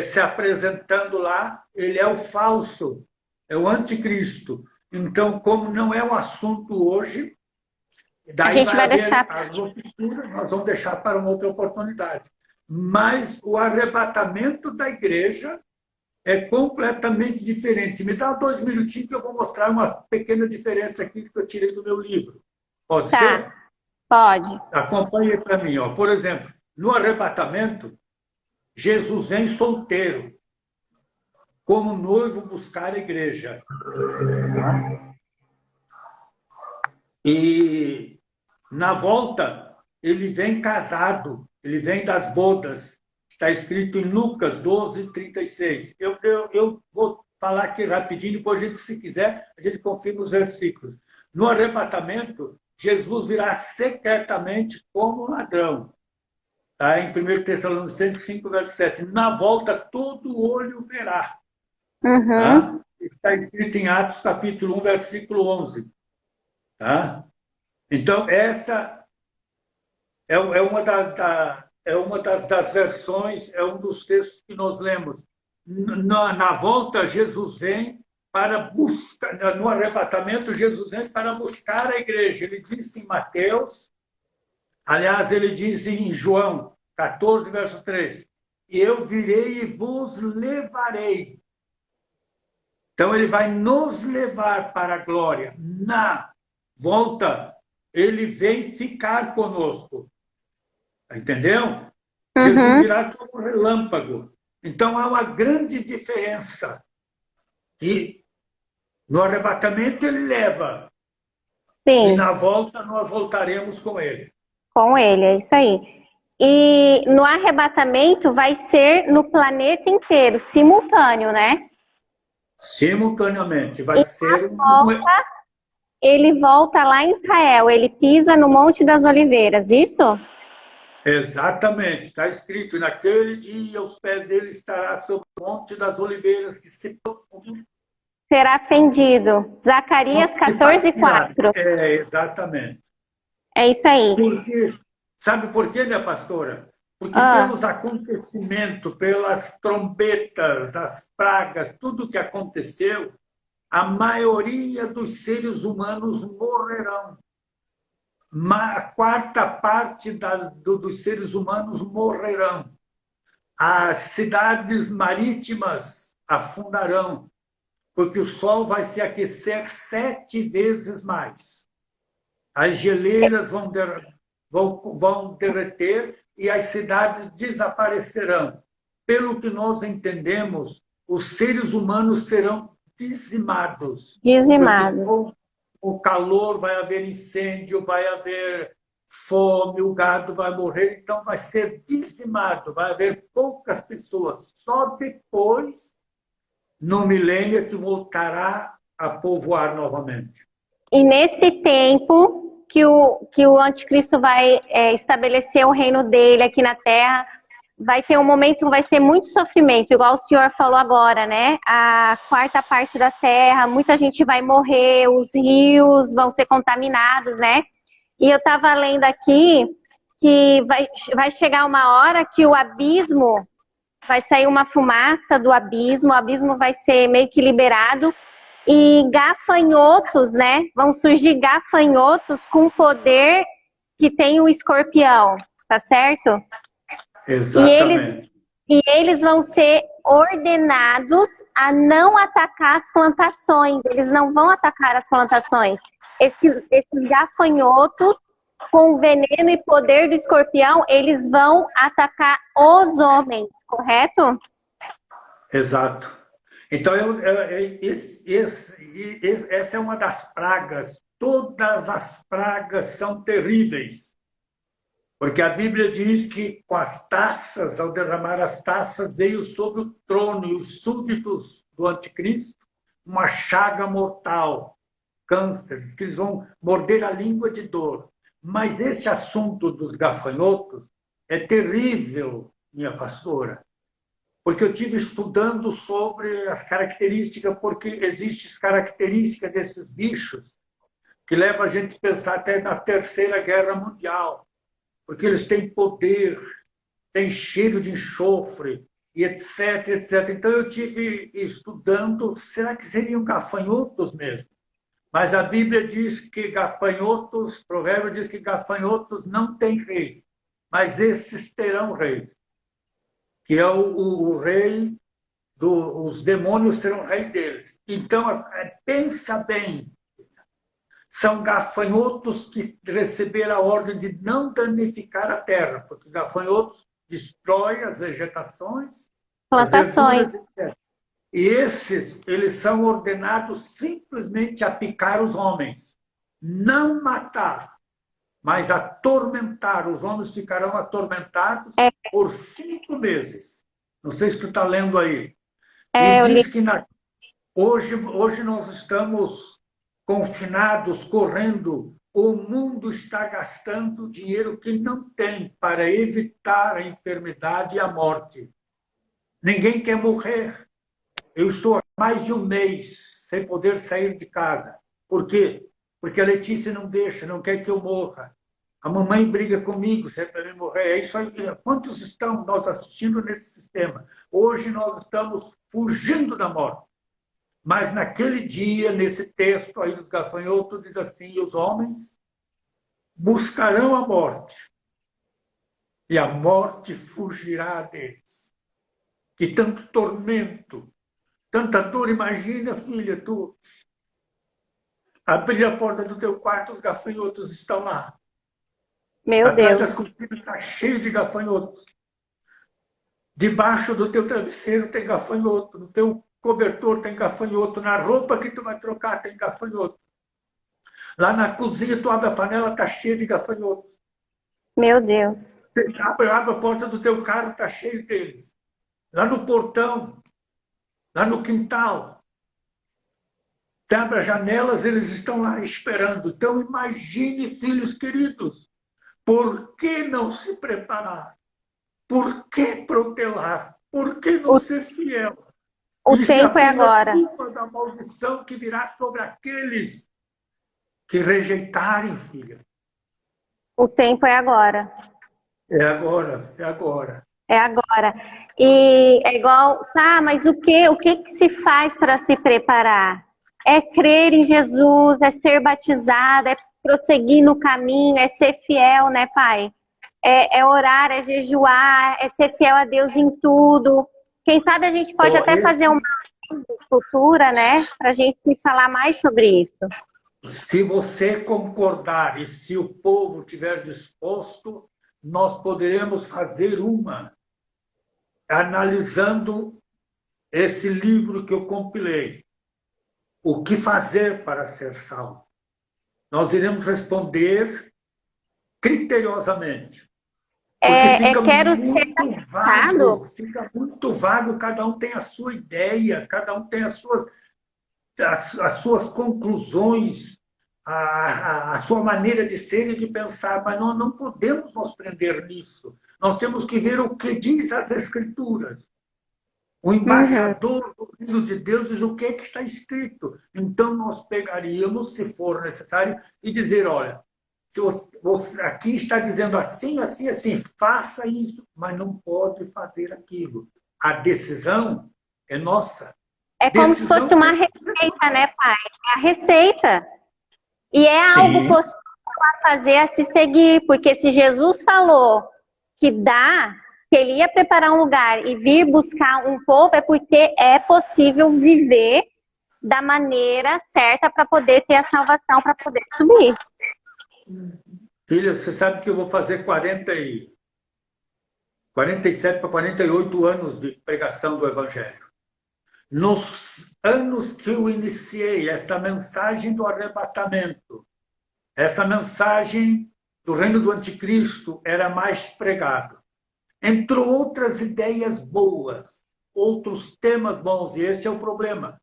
se apresentando lá, ele é o falso, é o anticristo. Então, como não é um assunto hoje, daí a gente vai deixar... nós vamos deixar para uma outra oportunidade. Mas o arrebatamento da igreja é completamente diferente. Me dá 2 minutinhos que eu vou mostrar uma pequena diferença aqui que eu tirei do meu livro. Pode ser? Pode. Acompanhe para mim. Ó. Por exemplo, no arrebatamento, Jesus vem solteiro, como noivo buscar a igreja. E na volta, ele vem casado, ele vem das bodas. Está escrito em Lucas 12:36. Eu vou falar aqui rapidinho, depois a gente, se quiser, a gente confirma os versículos. No arrebatamento, Jesus virá secretamente como um ladrão. Tá? Em 1 Tessalonicenses 5:7. Na volta, todo olho verá. Uhum. Tá? Está escrito em Atos capítulo 1, versículo 11. Tá? Então, essa é uma das versões, é um dos textos que nós lemos. Na volta, Jesus vem para buscar, no arrebatamento, Jesus vem para buscar a igreja. Ele disse em Mateus, aliás, ele diz em João 14, verso 3, eu virei e vos levarei. Então, ele vai nos levar para a glória. Na volta, ele vem ficar conosco. Entendeu? Jesus Uhum. virá como relâmpago. Então, há uma grande diferença. Que no arrebatamento ele leva, e Sim, na volta nós voltaremos com ele. com ele, é isso aí. E no arrebatamento vai ser no planeta inteiro, simultâneo, né? Simultaneamente. E Vai na ser volta, ele volta lá em Israel, ele pisa no Monte das Oliveiras, isso? Exatamente. Está escrito, naquele dia os pés dele estará sobre o Monte das Oliveiras, que Será fendido. Zacarias se partirá. 14:4. Exatamente. É isso aí. Porque, sabe por quê, minha pastora? Porque Ah, pelos acontecimentos, pelas trombetas, as pragas, tudo que aconteceu, a maioria dos seres humanos morrerão. A quarta parte dos seres humanos morrerão. As cidades marítimas afundarão, porque o sol vai se aquecer 7 vezes mais. As geleiras vão derreter e as cidades desaparecerão. Pelo que nós entendemos, os seres humanos serão dizimados, porque dizimado. com o calor vai haver incêndio, vai haver fome, o gado vai morrer, então vai ser dizimado, vai haver poucas pessoas. Só depois, no milênio, que voltará a povoar novamente. E nesse tempo que o anticristo vai estabelecer o reino dele aqui na Terra, vai ter um momento que vai ser muito sofrimento, igual o senhor falou agora, né? A quarta parte da Terra, muita gente vai morrer, os rios vão ser contaminados, né? E eu estava lendo aqui que vai chegar uma hora que o abismo, vai sair uma fumaça do abismo, o abismo vai ser meio que liberado, e gafanhotos, né? Vão surgir gafanhotos com o poder que tem o escorpião, tá certo? E eles, Exatamente. e eles vão ser ordenados a não atacar as plantações. Eles não vão atacar as plantações. Esses gafanhotos, com o veneno e poder do escorpião, eles vão atacar os homens, correto? Exato. Então, essa é uma das pragas. Todas as pragas são terríveis. Porque a Bíblia diz que com as taças, ao derramar as taças, veio sobre o trono e os súditos do anticristo uma chaga mortal, cânceres, que eles vão morder a língua de dor. Mas esse assunto dos gafanhotos é terrível, minha pastora, porque eu tive estudando sobre as características, porque existem características desses bichos que levam a gente a pensar até na Terceira Guerra Mundial, porque eles têm poder, têm cheiro de enxofre, e etc, etc. Então eu tive estudando, será que seriam gafanhotos mesmo? Mas a Bíblia diz que gafanhotos, provérbio diz que gafanhotos não têm rei, mas esses terão rei, que é o rei os demônios serão rei deles. Então, pensa bem, são gafanhotos que receberam a ordem de não danificar a terra, porque gafanhotos destroem as vegetações, as Plantações. verduras, etc. E esses, eles são ordenados simplesmente a picar os homens. não matar, mas atormentar. Os homens ficarão atormentados por 5 meses. Não sei se tu está lendo aí. E Eu li. diz que hoje nós estamos confinados, correndo. O mundo está gastando dinheiro que não tem para evitar a enfermidade e a morte. Ninguém quer morrer. Eu estou há mais de um mês sem poder sair de casa. Por quê? Porque a Letícia não deixa, não quer que eu morra. A mamãe briga comigo se é para eu morrer. É isso aí. Quantos estão nós assistindo nesse sistema? Hoje nós estamos fugindo da morte. Mas naquele dia, nesse texto aí dos gafanhotos, diz assim: os homens buscarão a morte, e a morte fugirá deles. Que tanto tormento, tanta dor. Imagina, filha, tu abrir a porta do teu quarto, os gafanhotos estão lá. Meu Atrás Deus. das cortinas está cheio de gafanhotos. Debaixo do teu travesseiro tem gafanhoto, no teu cobertor tem gafanhoto, na roupa que tu vai trocar tem gafanhoto. Lá na cozinha, tu abre a panela, está cheio de gafanhotos. Meu Deus. Abre a porta do teu carro, está cheio deles. Lá no portão, lá no quintal. Abre as janelas, eles estão lá esperando. Então, imagine, filhos queridos, por que não se preparar? Por que protelar? Por que não ser fiel? O Isso tempo é apenas agora. culpa da maldição que virá sobre aqueles que rejeitarem, filha. O tempo é agora. É agora, é agora. É agora. E é igual, tá, mas o que se faz para se preparar? É crer em Jesus, é ser batizado, é prosseguir no caminho, é ser fiel, né, Pai? É orar, é jejuar, é ser fiel a Deus em tudo. Quem sabe a gente pode até fazer uma futura, né, para a gente falar mais sobre isso. Se você concordar e se o povo estiver disposto, nós poderemos fazer uma, analisando esse livro que eu compilei, O que fazer para ser salvo? Nós iremos responder criteriosamente. Porque fica Quero ser muito batizado. vago, fica muito vago, cada um tem a sua ideia, cada um tem as suas conclusões, a sua maneira de ser e de pensar, mas nós não podemos nos prender nisso. Nós temos que ver o que diz as Escrituras. O embaixador do Reino de Deus diz o que é que está escrito. Então, nós pegaríamos, se for necessário, e dizer, olha, se você aqui está dizendo assim, assim, assim, faça isso, mas não pode fazer aquilo. A decisão é nossa. É como se fosse uma receita, né, Pai? É a receita. E é algo possível a fazer, a se seguir. Porque se Jesus falou que ele ia preparar um lugar e vir buscar um povo, é porque é possível viver da maneira certa para poder ter a salvação, para poder subir. Filha, você sabe que eu vou fazer 47 para 48 anos de pregação do Evangelho. Nos anos que eu iniciei esta mensagem do arrebatamento, essa mensagem do reino do anticristo era mais pregado. Entrou outras ideias boas, outros temas bons, e este é o problema.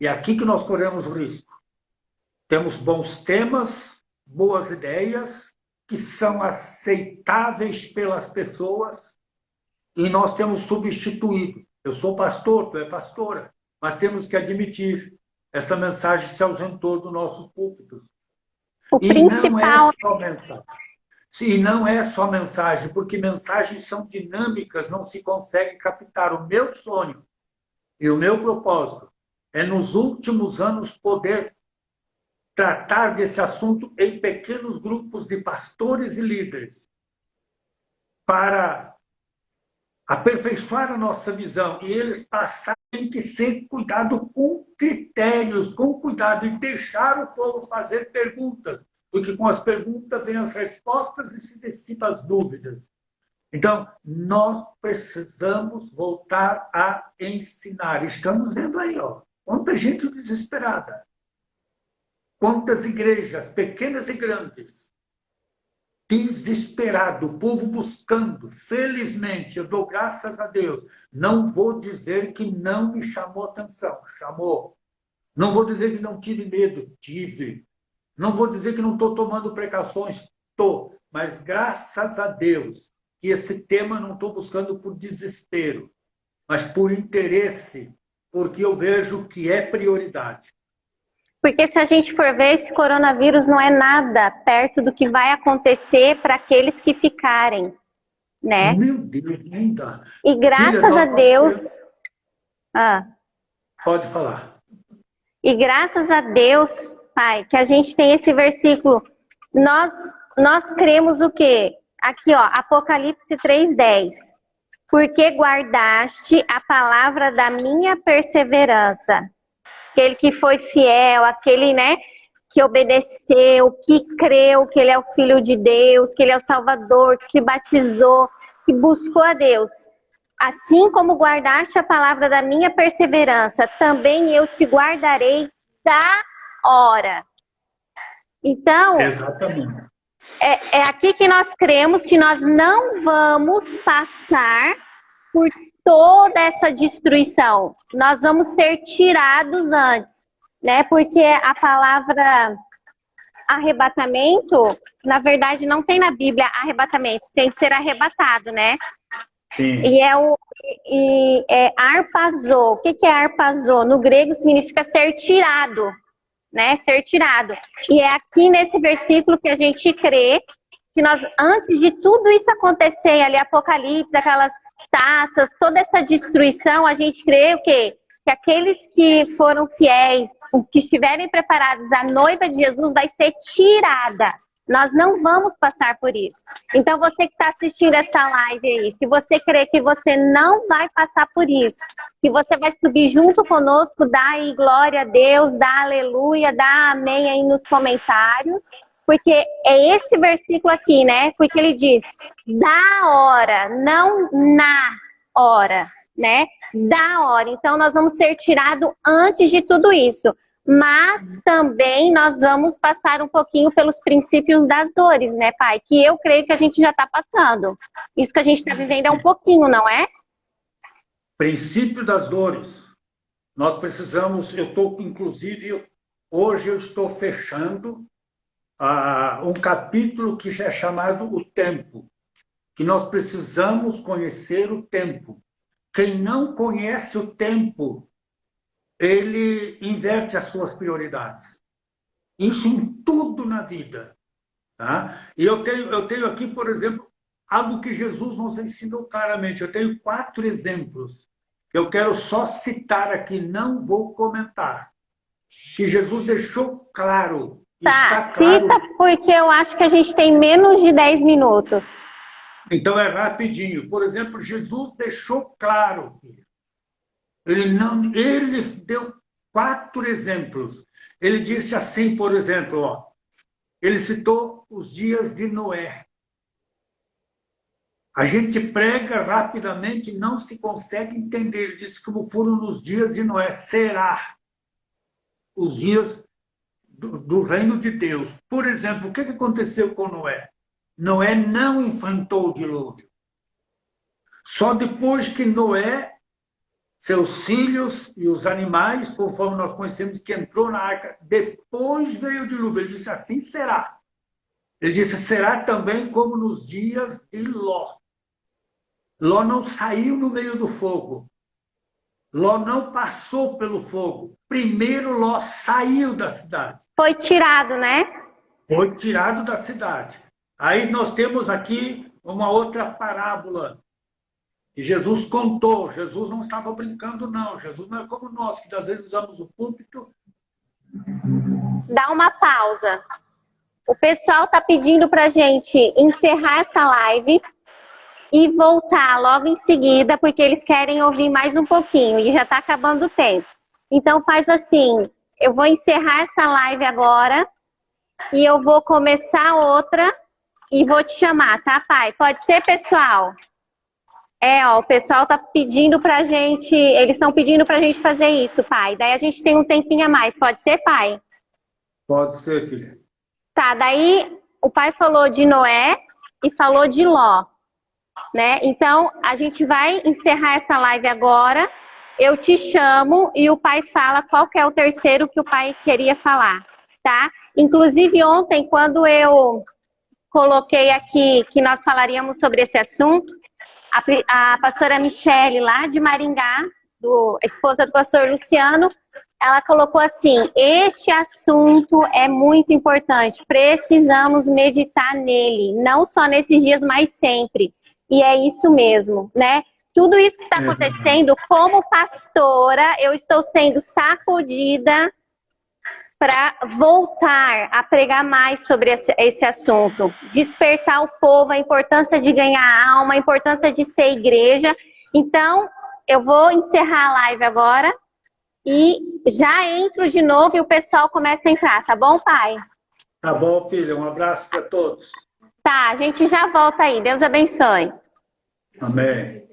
E é aqui que nós corremos o risco. Temos bons temas, boas ideias, que são aceitáveis pelas pessoas, e nós temos substituído. Eu sou pastor, tu é pastora, mas temos que admitir, essa mensagem se ausentou dos nossos púlpitos. Não é só mensagem. E não é só mensagem, porque mensagens são dinâmicas, não se consegue captar. O meu sonho e o meu propósito é, nos últimos anos, poder tratar desse assunto em pequenos grupos de pastores e líderes, para aperfeiçoar a nossa visão, e eles passarem que ser cuidado com critérios, com cuidado, e deixar o povo fazer perguntas, porque com as perguntas vêm as respostas e se dissipam as dúvidas. Então, nós precisamos voltar a ensinar. Estamos vendo aí, ó, quanta gente desesperada. Quantas igrejas, pequenas e grandes, desesperado, o povo buscando. Felizmente, eu dou graças a Deus. Não vou dizer que não me chamou atenção. Chamou. Não vou dizer que não tive medo. Tive. Não vou dizer que não estou tomando precauções. Estou. Mas graças a Deus que esse tema não estou buscando por desespero, mas por interesse, porque eu vejo que é prioridade. Porque se a gente for ver, esse coronavírus não é nada perto do que vai acontecer para aqueles que ficarem, né? Meu Deus, não dá. E graças a Deus... Pode falar. E graças a Deus, Pai, que a gente tem esse versículo. Nós cremos o quê? Aqui, ó, Apocalipse 3:10. Porque guardaste a palavra da minha perseverança. Aquele que foi fiel, aquele, né, que obedeceu, que creu que ele é o Filho de Deus, que ele é o Salvador, que se batizou, que buscou a Deus. Assim como guardaste a palavra da minha perseverança, também eu te guardarei da hora. Então, exatamente. É aqui que nós cremos que nós não vamos passar por toda essa destruição. Nós vamos ser tirados antes, né? Porque a palavra arrebatamento, na verdade, não tem na Bíblia arrebatamento, tem que ser arrebatado, né? Sim. E é arpazô. O que é arpazô? No grego significa ser tirado, né? Ser tirado. E é aqui nesse versículo que a gente crê que nós, antes de tudo isso acontecer, ali Apocalipse, aquelas taças, toda essa destruição, a gente crê o quê? Que aqueles que foram fiéis, que estiverem preparados, a noiva de Jesus vai ser tirada. Nós não vamos passar por isso. Então, você que está assistindo essa live aí, se você crê que você não vai passar por isso, que você vai subir junto conosco, dá aí glória a Deus, dá aleluia, dá amém aí nos comentários, porque é esse versículo aqui, né? Porque ele diz, da hora, não na hora, né? Da hora. Então, nós vamos ser tirados antes de tudo isso. Mas também nós vamos passar um pouquinho pelos princípios das dores, né, Pai? Que eu creio que a gente já está passando. Isso que a gente está vivendo é um pouquinho, não é? Princípio das dores. Nós precisamos, inclusive, hoje eu estou fechando um capítulo que já é chamado O Tempo, que nós precisamos conhecer o tempo. Quem não conhece o tempo, ele inverte as suas prioridades. Isso em tudo na vida. Tá? E eu tenho aqui, por exemplo, algo que Jesus nos ensinou claramente. Eu tenho 4 exemplos. Eu quero só citar aqui, não vou comentar. Que Jesus deixou claro. Tá, cita porque eu acho que a gente tem menos de 10 minutos. Então é rapidinho. Por exemplo, Jesus deixou claro. Ele deu 4 exemplos. Ele disse assim, por exemplo, ó, ele citou os dias de Noé. A gente prega rapidamente e não se consegue entender. Ele disse como foram nos dias de Noé. Será os dias do reino de Deus. Por exemplo, o que aconteceu com Noé? Noé não enfrentou o dilúvio. Só depois que Noé, seus filhos e os animais, conforme nós conhecemos, que entrou na arca, depois veio o dilúvio. Ele disse, assim será. Ele disse, será também como nos dias de Ló. Ló não saiu no meio do fogo. Ló não passou pelo fogo. Primeiro Ló saiu da cidade. Foi tirado, né? Foi tirado da cidade. Aí nós temos aqui uma outra parábola que Jesus contou. Jesus não estava brincando, não. Jesus não é como nós, que às vezes usamos o púlpito. Dá uma pausa. O pessoal está pedindo para a gente encerrar essa live e voltar logo em seguida, porque eles querem ouvir mais um pouquinho e já está acabando o tempo. Então faz assim, eu vou encerrar essa live agora e eu vou começar outra e vou te chamar, tá, Pai? Pode ser, pessoal? O pessoal tá pedindo pra gente, eles estão pedindo pra gente fazer isso, Pai. Daí a gente tem um tempinho a mais, pode ser, Pai? Pode ser, filha. Tá, daí o pai falou de Noé e falou de Ló, né? Então, a gente vai encerrar essa live agora. Eu te chamo e o pai fala qual que é o terceiro que o pai queria falar, tá? Inclusive, ontem, quando eu coloquei aqui que nós falaríamos sobre esse assunto, a pastora Michele, lá de Maringá, a esposa do pastor Luciano, ela colocou assim: este assunto é muito importante, precisamos meditar nele, não só nesses dias, mas sempre. E é isso mesmo, né? Tudo isso que está acontecendo, como pastora, eu estou sendo sacudida para voltar a pregar mais sobre esse assunto. Despertar o povo, a importância de ganhar alma, a importância de ser igreja. Então, eu vou encerrar a live agora e já entro de novo e o pessoal começa a entrar, tá bom, pai? Tá bom, filha. Um abraço para todos. Tá, a gente já volta aí. Deus abençoe. Amém.